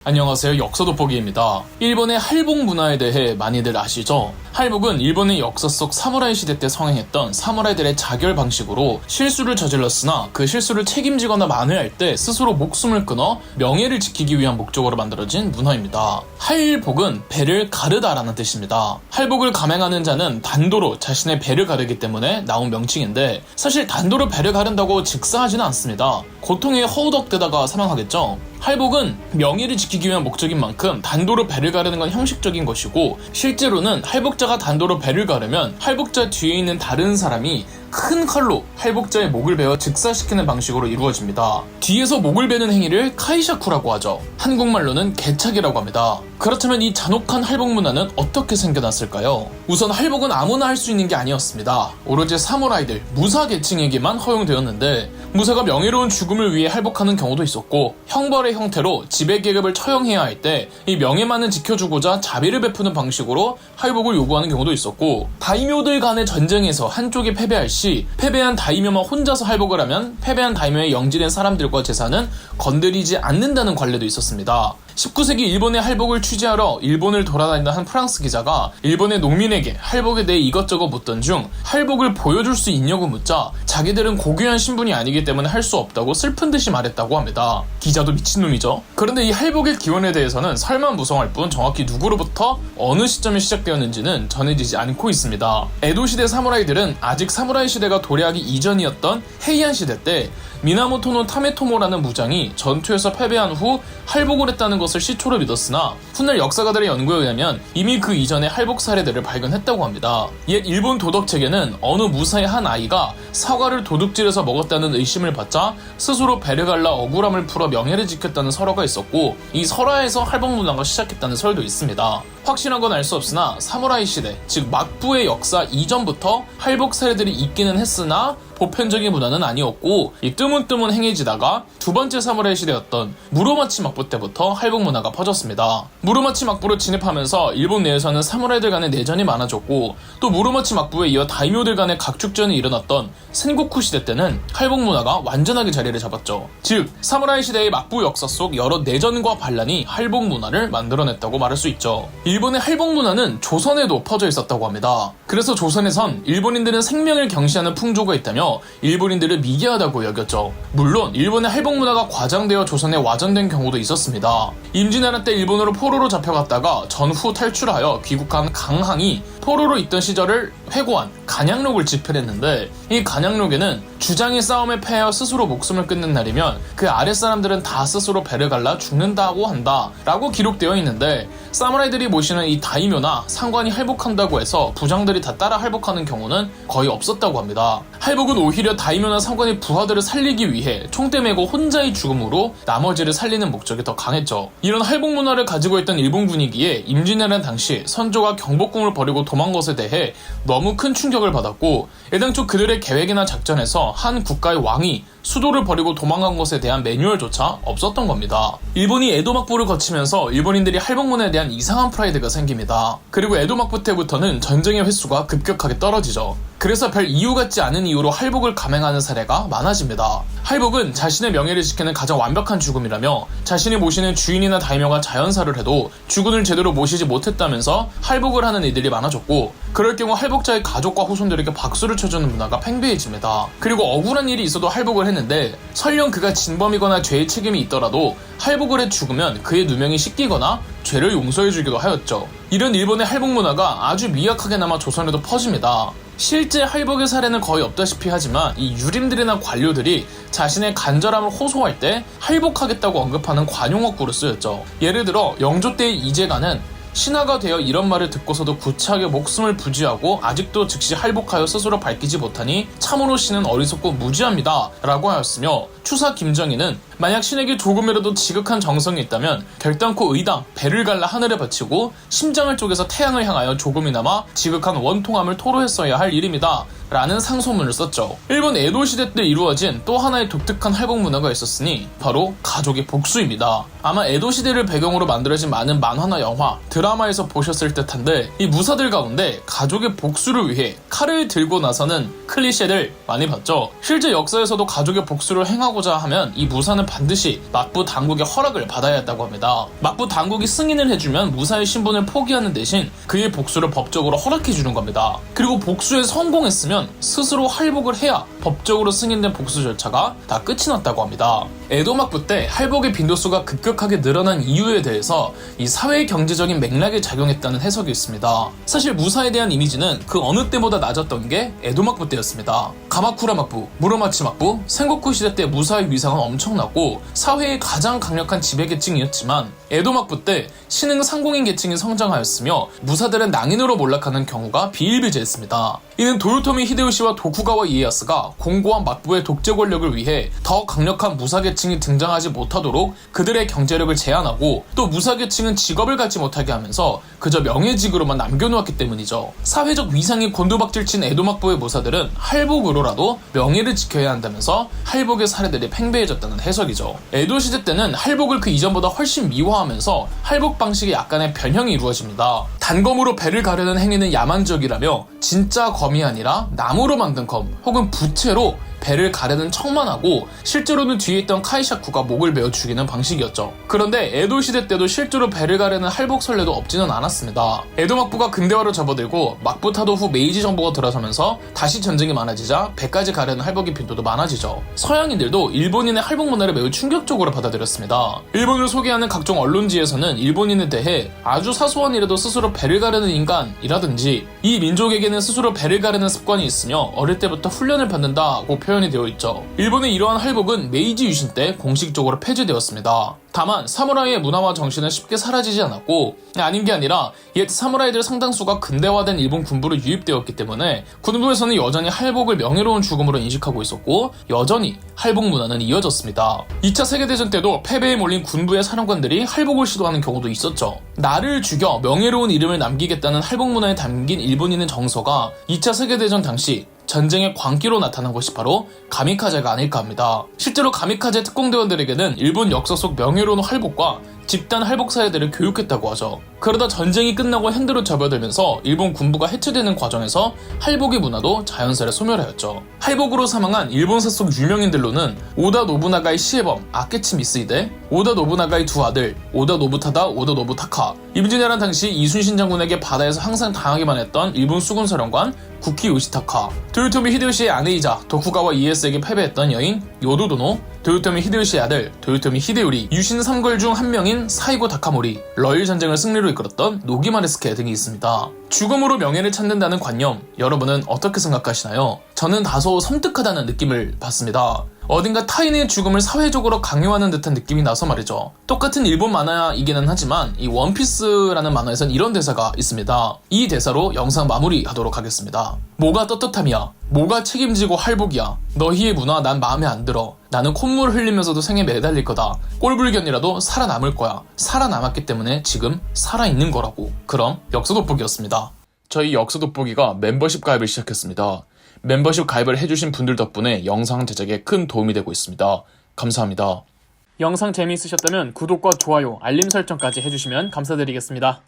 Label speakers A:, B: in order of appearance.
A: 안녕하세요, 역사돋보기입니다. 일본의 할복 문화에 대해 많이들 아시죠? 할복은 일본의 역사 속 사무라이 시대 때 성행했던 사무라이들의 자결 방식으로 실수를 저질렀으나 그 실수를 책임지거나 만회할 때 스스로 목숨을 끊어 명예를 지키기 위한 목적으로 만들어진 문화입니다. 할복은 배를 가르다라는 뜻입니다. 할복을 감행하는 자는 단도로 자신의 배를 가르기 때문에 나온 명칭인데, 사실 단도로 배를 가른다고 즉사하지는 않습니다. 고통에 허우덕대다가 사망하겠죠. 할복은 명예를 지키기 위한 목적인 만큼 단도로 배를 가르는 건 형식적인 것이고, 실제로는 할복자가 단도로 배를 가르면 할복자 뒤에 있는 다른 사람이 큰 칼로 할복자의 목을 베어 즉사시키는 방식으로 이루어집니다. 뒤에서 목을 베는 행위를 카이샤쿠라고 하죠. 한국말로는 개착이라고 합니다. 그렇다면 이 잔혹한 할복 문화는 어떻게 생겨났을까요? 우선 할복은 아무나 할 수 있는 게 아니었습니다. 오로지 사무라이들, 무사 계층에게만 허용되었는데, 무사가 명예로운 죽음을 위해 할복하는 경우도 있었고, 형벌의 형태로 지배계급을 처형해야 할 때 이 명예만을 지켜주고자 자비를 베푸는 방식으로 할복을 요구하는 경우도 있었고, 다이묘들 간의 전쟁에서 한쪽이 패배할 시 패배한 다이묘만 혼자서 할복을 하면 패배한 다이묘의 영지된 사람들과 재산은 건드리지 않는다는 관례도 있었습니다. 19세기 일본의 할복을 취재하러 일본을 돌아다니던 한 프랑스 기자가 일본의 농민에게 할복에 대해 이것저것 묻던 중 할복을 보여줄 수 있냐고 묻자 자기들은 고귀한 신분이 아니기 때문에 할 수 없다고 슬픈 듯이 말했다고 합니다. 기자도 미친놈이죠. 그런데 이 할복의 기원에 대해서는 설만무성할 뿐 정확히 누구로부터 어느 시점에 시작되었는지는 전해지지 않고 있습니다. 에도시대 사무라이들은 아직 사무라이 시대가 도래하기 이전이었던 헤이안 시대 때 미나모토노 타메토모라는 무장이 전투에서 패배한 후 할복을 했다는 것을 시초로 믿었으나, 훗날 역사가들의 연구에 의하면 이미 그 이전의 할복 사례들을 발견했다고 합니다. 옛 일본 도덕책에는 어느 무사의 한 아이가 사과를 도둑질해서 먹었다는 의심을 받자 스스로 배를 갈라 억울함을 풀어 명예를 지켰다는 설화가 있었고, 이 설화에서 할복 문화가 시작했다는 설도 있습니다. 확실한 건 알 수 없으나 사무라이 시대, 즉 막부의 역사 이전부터 할복 사례들이 있기는 했으나 보편적인 문화는 아니었고, 이 뜨문뜨문 행해지다가 두 번째 사무라이 시대였던 무로마치 막부 때부터 할복 문화가 퍼졌습니다. 무로마치 막부로 진입하면서 일본 내에서는 사무라이들 간의 내전이 많아졌고, 또 무로마치 막부에 이어 다이묘들 간의 각축전이 일어났던 센고쿠 시대 때는 할복 문화가 완전하게 자리를 잡았죠. 즉, 사무라이 시대의 막부 역사 속 여러 내전과 반란이 할복 문화를 만들어냈다고 말할 수 있죠. 일본의 할복 문화는 조선에도 퍼져 있었다고 합니다. 그래서 조선에선 일본인들은 생명을 경시하는 풍조가 있다며 일본인들을 미개하다고 여겼죠. 물론 일본의 할복 문화가 과장되어 조선에 와전된 경우도 있었습니다. 임진왜란 때 일본으로 포로로 잡혀갔다가 전후 탈출하여 귀국한 강항이 포로로 있던 시절을 회고한 간양록을 집필했는데, 이 간양록에는 주장이 싸움에 패하여 스스로 목숨을 끊는 날이면 그 아랫사람들은 다 스스로 배를 갈라 죽는다고 한다 라고 기록되어 있는데, 사무라이들이 모시는 이 다이묘나 상관이 할복한다고 해서 부장들이 다 따라 할복하는 경우는 거의 없었다고 합니다. 할복은 오히려 다이묘나 상관이 부하들을 살리기 위해 총대 메고 혼자의 죽음으로 나머지를 살리는 목적이 더 강했죠. 이런 할복 문화를 가지고 있던 일본 분위기에 임진왜란 당시 선조가 경복궁을 버리고 도망간 것에 대해 너무 큰 충격을 받았고, 애당초 그들의 계획이나 작전에서 한 국가의 왕이 수도를 버리고 도망간 것에 대한 매뉴얼조차 없었던 겁니다. 일본이 에도 막부를 거치면서 일본인들이 할복 문화에 대한 이상한 프라이드가 생깁니다. 그리고 에도 막부 때부터는 전쟁의 횟수가 급격하게 떨어지죠. 그래서 별 이유 같지 않은 이유로 할복을 감행하는 사례가 많아집니다. 할복은 자신의 명예를 지키는 가장 완벽한 죽음이라며, 자신이 모시는 주인이나 다이묘가 자연사를 해도 주군을 제대로 모시지 못했다면서 할복을 하는 이들이 많아졌고, 그럴 경우 할복자의 가족과 후손들에게 박수를 쳐주는 문화가 팽배해집니다. 그리고 억울한 일이 있어도 할복을 했는데, 설령 그가 진범이거나 죄의 책임이 있더라도 할복을 해 죽으면 그의 누명이 씻기거나 죄를 용서해주기도 하였죠. 이런 일본의 할복 문화가 아주 미약하게 남아 조선에도 퍼집니다. 실제 할복의 사례는 거의 없다시피 하지만, 이 유림들이나 관료들이 자신의 간절함을 호소할 때 할복하겠다고 언급하는 관용어구로 쓰였죠. 예를 들어 영조 때의 이재가는 신하가 되어 이런 말을 듣고서도 구차하게 목숨을 부지하고 아직도 즉시 할복하여 스스로 밝히지 못하니 참으로 신은 어리석고 무지합니다 라고 하였으며, 추사 김정희는 만약 신에게 조금이라도 지극한 정성이 있다면 결단코 의당 배를 갈라 하늘에 바치고 심장을 쪼개서 태양을 향하여 조금이나마 지극한 원통함을 토로했어야 할 일입니다 라는 상소문을 썼죠. 일본 에도 시대 때 이루어진 또 하나의 독특한 할복 문화가 있었으니 바로 가족의 복수입니다. 아마 에도 시대를 배경으로 만들어진 많은 만화나 영화, 드라마에서 보셨을 듯한데 이 무사들 가운데 가족의 복수를 위해 칼을 들고 나서는 클리셰들 많이 봤죠. 실제 역사에서도 가족의 복수를 행하고자 하면 이 무사는 반드시 막부 당국의 허락을 받아야 했다고 합니다. 막부 당국이 승인을 해주면 무사의 신분을 포기하는 대신 그의 복수를 법적으로 허락해주는 겁니다. 그리고 복수에 성공했으면 스스로 할복을 해야 법적으로 승인된 복수 절차가 다 끝이 났다고 합니다. 에도 막부 때 할복의 빈도수가 급격하게 늘어난 이유에 대해서 이 사회 경제적인 맥락에 작용했다는 해석이 있습니다. 사실 무사에 대한 이미지는 그 어느 때보다 낮았던 게 에도 막부 때였습니다. 가마쿠라 막부, 무로마치 막부, 센고쿠 시대 때 무사의 위상은 엄청났고 사회의 가장 강력한 지배계층이었지만 에도 막부 때 신흥 상공인 계층이 성장하였으며 무사들은 낭인으로 몰락하는 경우가 비일비재했습니다. 이는 도요토미 히데요시와 도쿠가와 이에야스가 공고한 막부의 독재 권력을 위해 더 강력한 무사 계층이 등장하지 못하도록 그들의 경제력을 제한하고 또 무사 계층은 직업을 갖지 못하게 하면서 그저 명예직으로만 남겨놓았기 때문이죠. 사회적 위상이 곤두박질친 에도 막부의 무사들은 할복으로라도 명예를 지켜야 한다면서 할복의 사례들이 팽배해졌다는 해석이죠. 에도 시대 때는 할복을 그 이전보다 훨씬 미화하면서 할복 방식의 약간의 변형이 이루어집니다. 단검으로 배를 가르는 행위는 야만적이라며 진짜 검이 아니라 나무로 만든 검 혹은 부채로 배를 가르는 척만 하고 실제로는 뒤에 있던 카이샤쿠가 목을 베어 죽이는 방식이었죠. 그런데 에도 시대 때도 실제로 배를 가르는 할복 선례도 없지는 않았습니다. 에도 막부가 근대화로 접어들고 막부 타도 후 메이지 정부가 들어서면서 다시 전쟁이 많아지자 배까지 가르는 할복의 빈도도 많아지죠. 서양인들도 일본인의 할복 문화를 매우 충격적으로 받아들였습니다. 일본을 소개하는 각종 언론지에서는 일본인에 대해 아주 사소한 일에도 스스로 배를 가르는 인간이라든지 이 민족에게는 스스로 배를 가르는 습관이 있으며 어릴 때부터 훈련을 받는다고 표현이 되어 있죠. 일본의 이러한 할복은 메이지 유신 때 공식적으로 폐지되었습니다. 다만 사무라이의 문화와 정신은 쉽게 사라지지 않았고 아닌 게 아니라 옛 사무라이들 상당수가 근대화된 일본 군부로 유입되었기 때문에 군부에서는 여전히 할복을 명예로운 죽음으로 인식하고 있었고 여전히 할복 문화는 이어졌습니다. 2차 세계대전 때도 패배에 몰린 군부의 사령관들이 할복을 시도하는 경우도 있었죠. 나를 죽여 명예로운 이름을 남기겠다는 할복 문화에 담긴 일본인의 정서가 2차 세계대전 당시 전쟁의 광기로 나타난 것이 바로 가미카제가 아닐까 합니다. 실제로 가미카제 특공대원들에게는 일본 역사 속 명예로운 할복과 집단 할복 사례들을 교육했다고 하죠. 그러다 전쟁이 끝나고 현대로 접어들면서 일본 군부가 해체되는 과정에서 할복의 문화도 자연스레 소멸하였죠. 할복으로 사망한 일본사 속 유명인들로는 오다 노부나가의 시해범 아케치 미쓰히데, 오다 노부나가의 두 아들 오다 노부타다, 오다 노부타카, 임진왜란 당시 이순신 장군에게 바다에서 항상 당하기만 했던 일본 수군사령관 구키 요시타카, 도요토미 히데요시의 아내이자 도쿠가와 이에야스에게 패배했던 여인 요도도노, 도요토미 히데요시의 아들 도요토미 히데요리, 유신 3걸 중 한 명인 사이고 다카모리, 러일 전쟁을 승리로 이끌었던 노기마레스케 등이 있습니다. 죽음으로 명예를 찾는다는 관념, 여러분은 어떻게 생각하시나요? 저는 다소 섬뜩하다는 느낌을 받습니다. 어딘가 타인의 죽음을 사회적으로 강요하는 듯한 느낌이 나서 말이죠. 똑같은 일본 만화이기는 하지만 이 원피스라는 만화에선 이런 대사가 있습니다. 이 대사로 영상 마무리하도록 하겠습니다. 뭐가 떳떳함이야. 뭐가 책임지고 할복이야. 너희의 문화 난 마음에 안 들어. 나는 콧물 흘리면서도 생에 매달릴 거다. 꼴불견이라도 살아남을 거야. 살아남았기 때문에 지금 살아있는 거라고. 그럼 역사 돋보기였습니다. 저희 역사 돋보기가 멤버십 가입을 시작했습니다. 멤버십 가입을 해주신 분들 덕분에 영상 제작에 큰 도움이 되고 있습니다. 감사합니다. 영상 재미있으셨다면 구독과 좋아요, 알림 설정까지 해주시면 감사드리겠습니다.